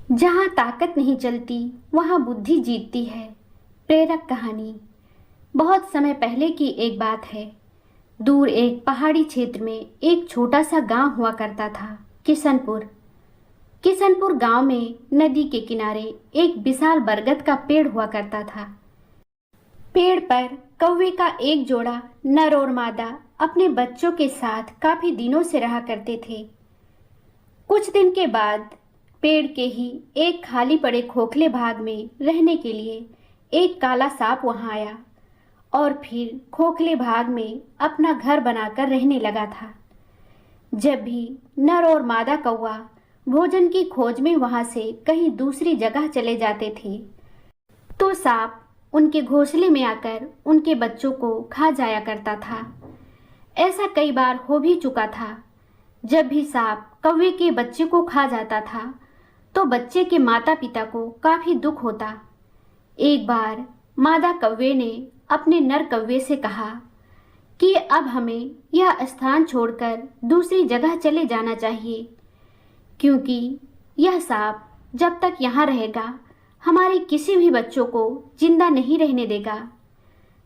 जहाँ ताकत नहीं चलती वहाँ बुद्धि जीतती है। प्रेरक कहानी। बहुत समय पहले की एक बात है। दूर एक पहाड़ी क्षेत्र में एक छोटा सा गांव हुआ करता था, किशनपुर। किशनपुर गांव में नदी के किनारे एक विशाल बरगद का पेड़ हुआ करता था। पेड़ पर कौवे का एक जोड़ा नर और मादा अपने बच्चों के साथ काफी दिनों से रहा करते थे। कुछ दिन के बाद पेड़ के ही एक खाली पड़े खोखले भाग में रहने के लिए एक काला सांप वहां आया और फिर खोखले भाग में अपना घर बनाकर रहने लगा था। जब भी नर और मादा कौवा भोजन की खोज में वहां से कहीं दूसरी जगह चले जाते थे तो सांप उनके घोंसले में आकर उनके बच्चों को खा जाया करता था। ऐसा कई बार हो भी चुका था। जब भी सांप कौवे के बच्चे को खा जाता था तो बच्चे के माता पिता को काफी दुख होता। एक बार मादा कौवे ने अपने नर कौवे से कहा कि अब हमें यह स्थान छोड़कर दूसरी जगह चले जाना चाहिए, क्योंकि यह सांप जब तक यहाँ रहेगा हमारे किसी भी बच्चों को जिंदा नहीं रहने देगा।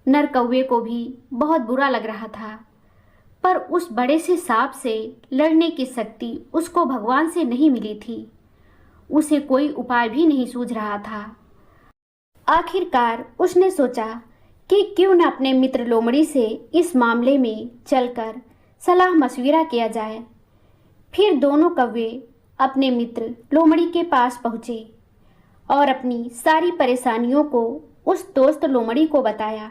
नर कौवे को भी बहुत बुरा लग रहा था, पर उस बड़े से सांप से लड़ने की शक्ति उसको भगवान से नहीं मिली थी। उसे कोई उपाय भी नहीं सूझ रहा था। आखिरकार उसने सोचा कि क्यों न अपने मित्र लोमड़ी से इस मामले में चलकर सलाह मशविरा किया जाए। फिर दोनों कौवे अपने मित्र लोमड़ी के पास पहुँचे और अपनी सारी परेशानियों को उस दोस्त लोमड़ी को बताया।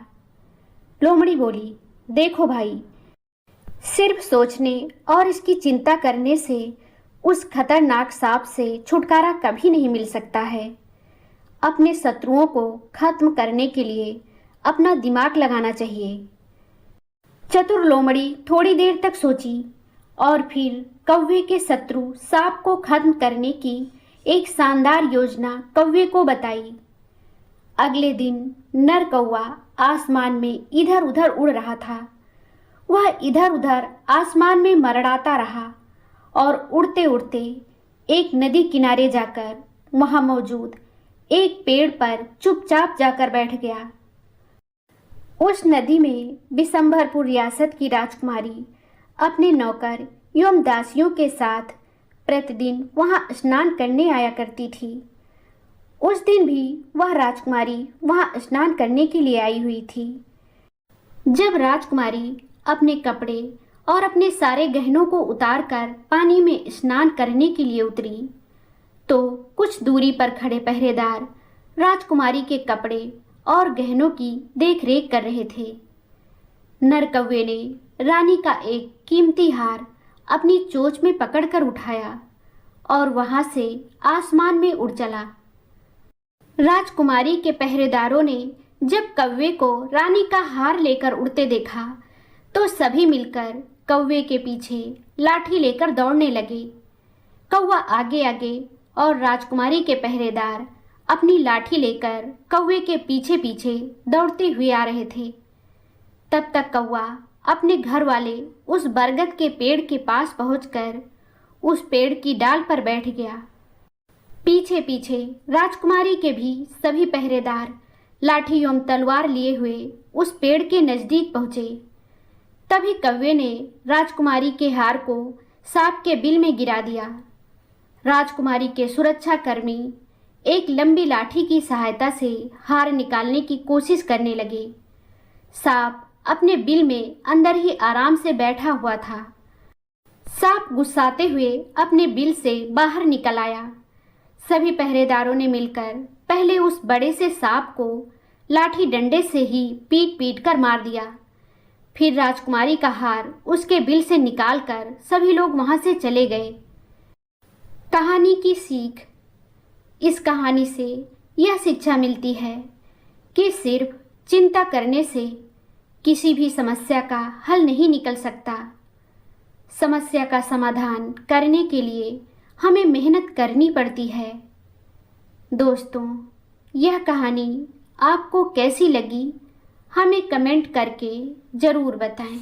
लोमड़ी बोली, देखो भाई, सिर्फ सोचने और इसकी चिंता करने से उस खतरनाक सांप से छुटकारा कभी नहीं मिल सकता है। अपने शत्रुओं को खत्म करने के लिए अपना दिमाग लगाना चाहिए। चतुर लोमड़ी थोड़ी देर तक सोची और फिर कौवे के शत्रु सांप को खत्म करने की एक शानदार योजना कौवे को बताई। अगले दिन नर कौवा आसमान में इधर उधर उड़ रहा था। वह इधर उधर आसमान में मरड़ाता रहा और उड़ते उड़ते एक नदी किनारे जाकर वहां मौजूद एक पेड़ पर चुपचाप जाकर बैठ गया। उस नदी में बिशंभरपुर रियासत की राजकुमारी अपने नौकर एवं दासियों के साथ प्रतिदिन वहां स्नान करने आया करती थी। उस दिन भी वह राजकुमारी वहां स्नान करने के लिए आई हुई थी। जब राजकुमारी अपने कपड़े और अपने सारे गहनों को उतारकर पानी में स्नान करने के लिए उतरी तो कुछ दूरी पर खड़े पहरेदार राजकुमारी के कपड़े और गहनों की देखरेख कर रहे थे। नर कौवे ने रानी का एक कीमती हार अपनी चोंच में पकड़कर उठाया और वहां से आसमान में उड़ चला। राजकुमारी के पहरेदारों ने जब कौवे को रानी का हार लेकर उड़ते देखा तो सभी मिलकर कौवे के पीछे लाठी लेकर दौड़ने लगे। कौवा आगे आगे और राजकुमारी के पहरेदार अपनी लाठी लेकर कौवे के पीछे पीछे दौड़ते हुए आ रहे थे। तब तक कौवा अपने घर वाले उस बरगद के पेड़ के पास पहुंचकर उस पेड़ की डाल पर बैठ गया। पीछे पीछे राजकुमारी के भी सभी पहरेदार लाठी एवं तलवार लिए हुए उस पेड़ के नजदीक पहुंचे। तभी कौवे ने राजकुमारी के हार को सांप के बिल में गिरा दिया। राजकुमारी के सुरक्षा कर्मी एक लंबी लाठी की सहायता से हार निकालने की कोशिश करने लगे। सांप अपने बिल में अंदर ही आराम से बैठा हुआ था। सांप गुस्साते हुए अपने बिल से बाहर निकल आया। सभी पहरेदारों ने मिलकर पहले उस बड़े से सांप को लाठी डंडे से ही पीट पीट कर मार दिया। फिर राजकुमारी का हार उसके बिल से निकालकर सभी लोग वहां से चले गए। कहानी की सीख। इस कहानी से यह शिक्षा मिलती है कि सिर्फ चिंता करने से किसी भी समस्या का हल नहीं निकल सकता। समस्या का समाधान करने के लिए हमें मेहनत करनी पड़ती है। दोस्तों, यह कहानी आपको कैसी लगी हमें कमेंट करके ज़रूर बताएं।